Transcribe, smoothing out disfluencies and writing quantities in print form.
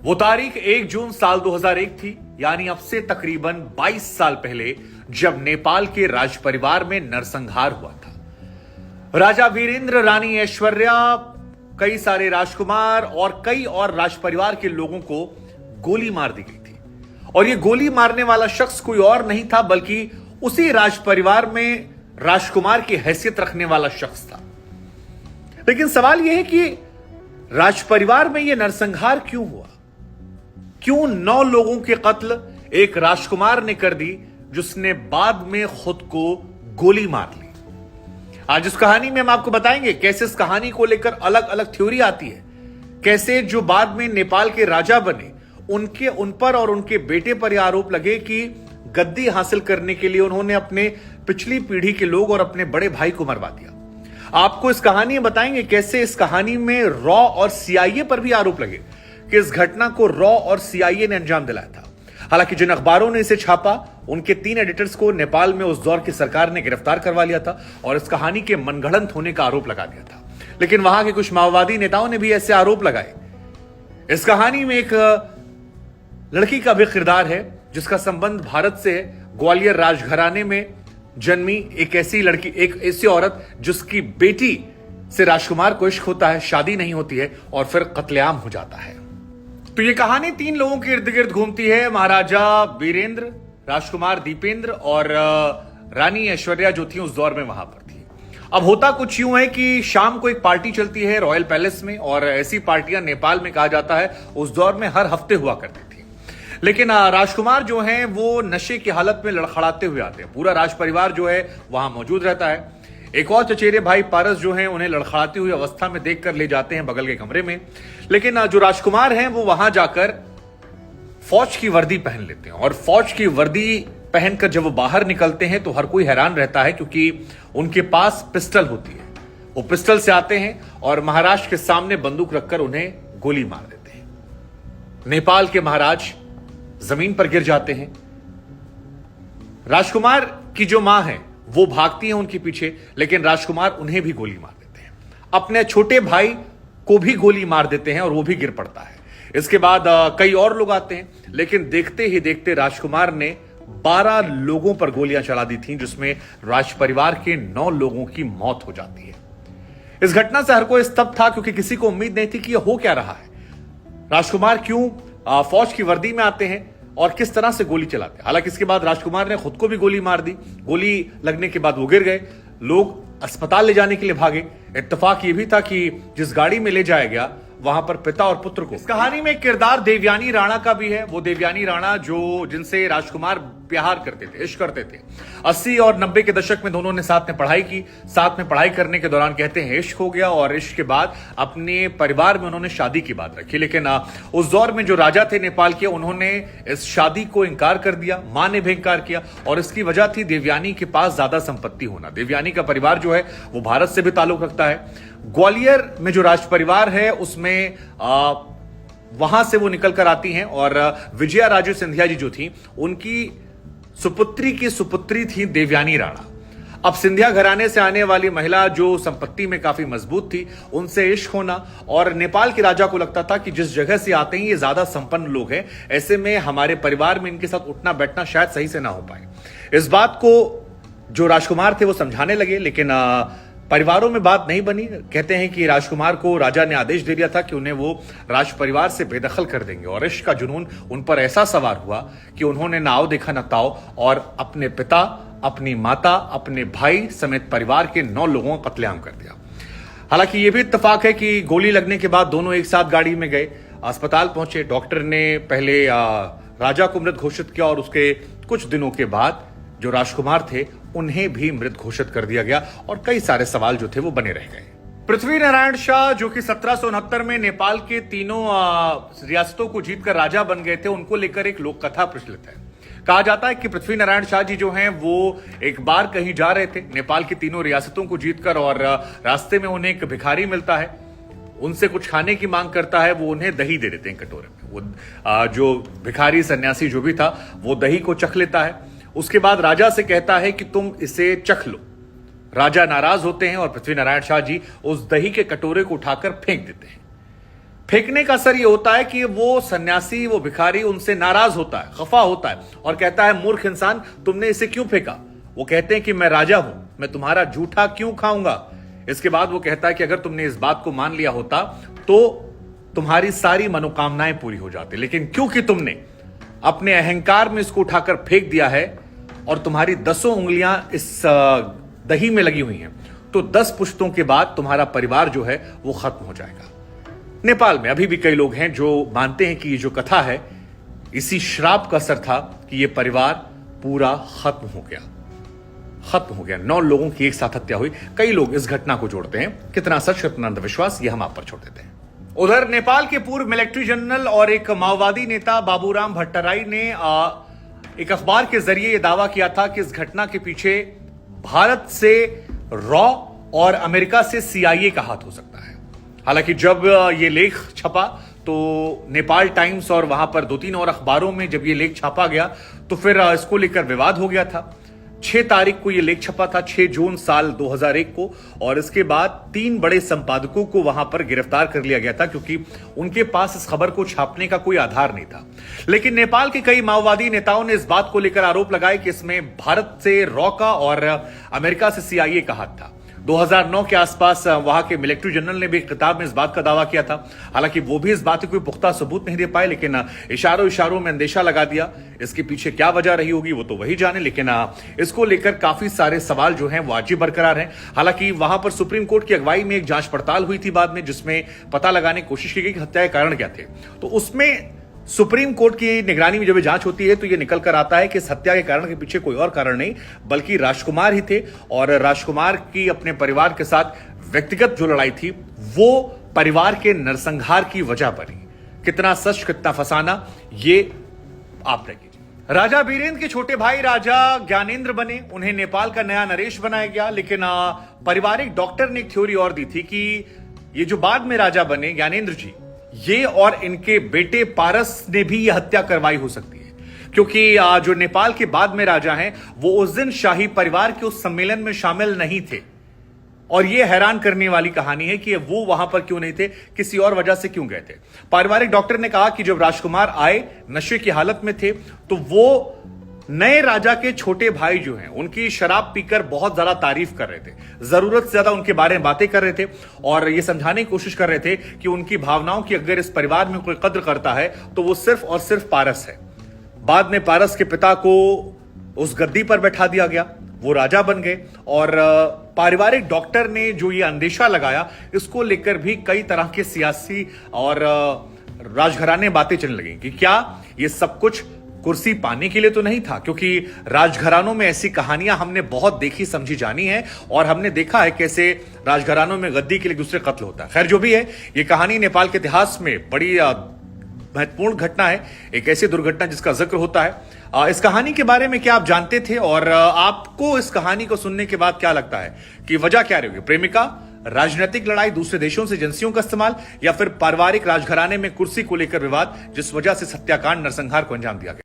वो तारीख 1 जून साल 2001 थी, यानी अब से तकरीबन 22 साल पहले, जब नेपाल के राज परिवार में नरसंहार हुआ था। राजा वीरेंद्र, रानी ऐश्वर्या, कई सारे राजकुमार और कई और राज परिवार के लोगों को गोली मार दी गई थी। और यह गोली मारने वाला शख्स कोई और नहीं था बल्कि उसी राज परिवार में राजकुमार की हैसियत रखने वाला शख्स था। लेकिन सवाल यह है कि राज परिवार में यह नरसंहार क्यों हुआ? क्यों 9 लोगों के कत्ल एक राजकुमार ने कर दी, जिसने बाद में खुद को गोली मार ली? आज इस कहानी में हम आपको बताएंगे कैसे इस कहानी को लेकर अलग अलग थ्योरी आती है, कैसे जो बाद में नेपाल के राजा बने उन पर और उनके बेटे पर यह आरोप लगे कि गद्दी हासिल करने के लिए उन्होंने अपने पिछली पीढ़ी के लोग और अपने बड़े भाई को मरवा दिया। आपको इस कहानी में बताएंगे कैसे इस कहानी में रॉ और सीआईए पर भी आरोप लगे कि इस घटना को रॉ और सीआईए ने अंजाम दिलाया था। हालांकि जिन अखबारों ने इसे छापा, उनके 3 एडिटर्स को नेपाल में उस दौर की सरकार ने गिरफ्तार करवा लिया था और इस कहानी के मनगढ़ंत होने का आरोप लगा दिया था। लेकिन वहां के कुछ माओवादी नेताओं ने भी ऐसे आरोप लगाए। इस कहानी में एक लड़की का भी किरदार है जिसका संबंध भारत से है। ग्वालियर राजघराने में जन्मी एक ऐसी लड़की, एक ऐसी औरत जिसकी बेटी से राजकुमार को इश्क होता है, शादी नहीं होती है और फिर कत्लेआम हो जाता है। तो ये कहानी 3 लोगों के इर्द गिर्द घूमती है, महाराजा वीरेंद्र, राजकुमार दीपेंद्र और रानी ऐश्वर्या जो थी उस दौर में वहां पर थी। अब होता कुछ यूं है कि शाम को एक पार्टी चलती है रॉयल पैलेस में, और ऐसी पार्टियां नेपाल में कहा जाता है उस दौर में हर हफ्ते हुआ करती थी। लेकिन राजकुमार जो हैं वो नशे की हालत में लड़खड़ाते हुए आते हैं। पूरा राज परिवार जो है वहां मौजूद रहता है। एक और चचेरे भाई पारस जो हैं उन्हें लड़खड़ाती हुई अवस्था में देखकर ले जाते हैं बगल के कमरे में। लेकिन जो राजकुमार हैं वो वहां जाकर फौज की वर्दी पहन लेते हैं, और फौज की वर्दी पहनकर जब वो बाहर निकलते हैं तो हर कोई हैरान रहता है, क्योंकि उनके पास पिस्टल होती है। वो पिस्टल से आते हैं और महाराज के सामने बंदूक रखकर उन्हें गोली मार देते हैं। नेपाल के महाराज जमीन पर गिर जाते हैं। राजकुमार की जो मां है वो भागती है उनके पीछे, लेकिन राजकुमार उन्हें भी गोली मार देते हैं। अपने छोटे भाई को भी गोली मार देते हैं और वो भी गिर पड़ता है। इसके बाद कई और लोग आते हैं, लेकिन देखते ही देखते राजकुमार ने 12 लोगों पर गोलियां चला दी थीं, जिसमें राज परिवार के 9 लोगों की मौत हो जाती है। इस घटना से हर कोई स्तब्ध था, क्योंकि किसी को उम्मीद नहीं थी कि यह हो क्या रहा है। राजकुमार क्यों फौज की वर्दी में आते हैं और किस तरह से गोली चलाते हैं। हालांकि इसके बाद राजकुमार ने खुद को भी गोली मार दी। गोली लगने के बाद वो गिर गए। लोग अस्पताल ले जाने के लिए भागे। इत्तेफाक ये भी था कि जिस गाड़ी में ले जाया गया वहां पर पिता और पुत्र को। इस कहानी में एक किरदार देवयानी राणा का भी है। वो देवयानी राणा जिनसे राजकुमार प्यार करते थे, इश्क करते थे। 80 और 90 के दशक में दोनों ने साथ में पढ़ाई की। साथ में पढ़ाई करने के दौरान कहते हैं इश्क हो गया, और इश्क के बाद अपने परिवार में उन्होंने शादी की बात रखी। लेकिन उस दौर में जो राजा थे नेपाल के, उन्होंने इस शादी को इंकार कर दिया। मां ने भी इंकार किया, और इसकी वजह थी देवयानी के पास ज्यादा संपत्ति होना। देवयानी का परिवार जो है वो भारत से भी ताल्लुक रखता है। ग्वालियर में जो राज परिवार है उसमें वहां से वो निकल कर आती हैं, और विजया राजे सिंधिया जी जो थी उनकी सुपुत्री की सुपुत्री थी देवयानी राणा। अब सिंधिया घराने से आने वाली महिला जो संपत्ति में काफी मजबूत थी, उनसे इश्क होना, और नेपाल के राजा को लगता था कि जिस जगह से आते हैं ये ज्यादा संपन्न लोग हैं, ऐसे में हमारे परिवार में इनके साथ उठना बैठना शायद सही से ना हो पाए। इस बात को जो राजकुमार थे वो समझाने लगे, लेकिन परिवारों में बात नहीं बनी। कहते हैं कि राजकुमार को राजा ने आदेश दे दिया था कि उन्हें वो राज परिवार से बेदखल कर देंगे, और इश्क का जुनून उन पर ऐसा सवार हुआ कि उन्होंने ना आओ देखा ना ताओ, और अपने पिता, अपनी माता, अपने भाई समेत परिवार के 9 लोगों का कत्लेआम कर दिया। हालांकि यह भी इत्तेफाक है कि गोली लगने के बाद दोनों एक साथ गाड़ी में गए, अस्पताल पहुंचे। डॉक्टर ने पहले राजा को मृत घोषित किया, और उसके कुछ दिनों के बाद जो राजकुमार थे उन्हें भी मृत घोषित कर दिया गया, और कई सारे सवाल जो थे वो बने रह गए। पृथ्वी नारायण शाह जो कि 1769 में नेपाल के तीनों रियासतों को जीतकर राजा बन गए थे, उनको लेकर एक लोक कथा प्रचलित है। कहा जाता है कि पृथ्वी नारायण शाह जी जो हैं वो एक बार कहीं जा रहे थे नेपाल की तीनों रियासतों को जीतकर, और रास्ते में उन्हें एक भिखारी मिलता है, उनसे कुछ खाने की मांग करता है। वो उन्हें दही दे देते हैं कटोरे में। वो जो भिखारी सन्यासी जो भी था वो दही को चख लेता है। उसके बाद राजा से कहता है कि तुम इसे चख लो। राजा नाराज होते हैं और पृथ्वी नारायण शाह जी उस दही के कटोरे को उठाकर फेंक देते हैं। फेंकने का असर यह होता है कि वो सन्यासी, वो भिखारी उनसे नाराज होता है, खफा होता है और कहता है, मूर्ख इंसान, तुमने इसे क्यों फेंका? वो कहते हैं कि मैं राजा हूं, मैं तुम्हारा जूठा क्यों खाऊंगा? इसके बाद वो कहता है कि अगर तुमने इस बात को मान लिया होता तो तुम्हारी सारी मनोकामनाएं पूरी हो जाती, लेकिन क्योंकि तुमने अपने अहंकार में इसको उठाकर फेंक दिया है और तुम्हारी 10 उंगलियां इस दही में लगी हुई हैं, तो 10 पुश्तों के बाद तुम्हारा परिवार जो है वो खत्म हो जाएगा। नेपाल में अभी भी कई लोग हैं जो मानते हैं कि ये जो कथा है, इसी श्राप का असर था कि ये परिवार पूरा खत्म हो गया। 9 लोगों की एक साथ हत्या हुई। कई लोग इस घटना को जोड़ते हैं, कितना सच कितना अंधविश्वास, ये हम आप पर छोड़ देते हैं। उधर नेपाल के पूर्व मिलिट्री जनरल और एक माओवादी नेता बाबूराम भट्टराई ने एक अखबार के जरिए यह दावा किया था कि इस घटना के पीछे भारत से रॉ और अमेरिका से CIA का हाथ हो सकता है। हालांकि जब यह लेख छपा तो नेपाल टाइम्स और वहां पर 2-3 और अखबारों में जब यह लेख छापा गया तो फिर इसको लेकर विवाद हो गया था। 6 तारीख को यह लेख छपा था, 6 जून साल 2001 को, और इसके बाद 3 बड़े संपादकों को वहां पर गिरफ्तार कर लिया गया था क्योंकि उनके पास इस खबर को छापने का कोई आधार नहीं था। लेकिन नेपाल के कई माओवादी नेताओं ने इस बात को लेकर आरोप लगाए कि इसमें भारत से रॉ का और अमेरिका से CIA का हाथ था। 2009 के आसपास वहां के मिलिट्री जनरल ने भी एक किताब में इस बात का दावा किया था। हालांकि वो भी इस बात की कोई पुख्ता सबूत नहीं दे पाए, लेकिन इशारों में अंदेशा लगा दिया। इसके पीछे क्या वजह रही होगी वो तो वही जाने, लेकिन इसको लेकर काफी सारे सवाल जो हैं वो आज भी बरकरार हैं। हालांकि वहां पर सुप्रीम कोर्ट की अगुवाई में एक जांच पड़ताल हुई थी बाद में, जिसमें पता लगाने की कोशिश की गई कि हत्या के कारण क्या थे। तो उसमें सुप्रीम कोर्ट की निगरानी में जब जांच होती है तो यह निकल कर आता है कि इस हत्या के कारण के पीछे कोई और कारण नहीं बल्कि राजकुमार ही थे, और राजकुमार की अपने परिवार के साथ व्यक्तिगत जो लड़ाई थी वो परिवार के नरसंहार की वजह बनी। कितना सच कितना फसाना, ये आप तय कीजिए। राजा बीरेंद्र के छोटे भाई राजा ज्ञानेंद्र बने, उन्हें नेपाल का नया नरेश बनाया गया। लेकिन पारिवारिक डॉक्टर ने एक थ्योरी और दी थी कि ये जो बाद में राजा बने ज्ञानेंद्र जी, ये और इनके बेटे पारस ने भी यह हत्या करवाई हो सकती है, क्योंकि जो नेपाल के बाद में राजा हैं वो उस दिन शाही परिवार के उस सम्मेलन में शामिल नहीं थे। और यह हैरान करने वाली कहानी है कि वो वहां पर क्यों नहीं थे, किसी और वजह से क्यों गए थे। पारिवारिक डॉक्टर ने कहा कि जब राजकुमार आए नशे की हालत में थे तो वो नए राजा के छोटे भाई जो हैं उनकी शराब पीकर बहुत ज्यादा तारीफ कर रहे थे, जरूरत से ज्यादा उनके बारे में बातें कर रहे थे और यह समझाने की कोशिश कर रहे थे कि उनकी भावनाओं की अगर इस परिवार में कोई कद्र करता है तो वो सिर्फ और सिर्फ पारस है। बाद में पारस के पिता को उस गद्दी पर बैठा दिया गया, वो राजा बन गए, और पारिवारिक डॉक्टर ने जो ये अंदेशा लगाया इसको लेकर भी कई तरह के सियासी और राजघराने बातें चलने लगी कि क्या ये सब कुछ कुर्सी पाने के लिए तो नहीं था, क्योंकि राजघरानों में ऐसी कहानियां हमने बहुत देखी समझी जानी है और हमने देखा है कैसे राजघरानों में गद्दी के लिए दूसरे कत्ल होता है। खैर जो भी है, ये कहानी नेपाल के इतिहास में बड़ी महत्वपूर्ण घटना है, एक ऐसी दुर्घटना जिसका जिक्र होता है। इस कहानी के बारे में क्या आप जानते थे और आपको इस कहानी को सुनने के बाद क्या लगता है कि वजह क्या रहेगी? प्रेमिका, राजनीतिक लड़ाई, दूसरे देशों से एजेंसियों का इस्तेमाल, या फिर पारिवारिक राजघराने में कुर्सी को लेकर विवाद जिस वजह से हत्याकांड नरसंहार को अंजाम दिया गया?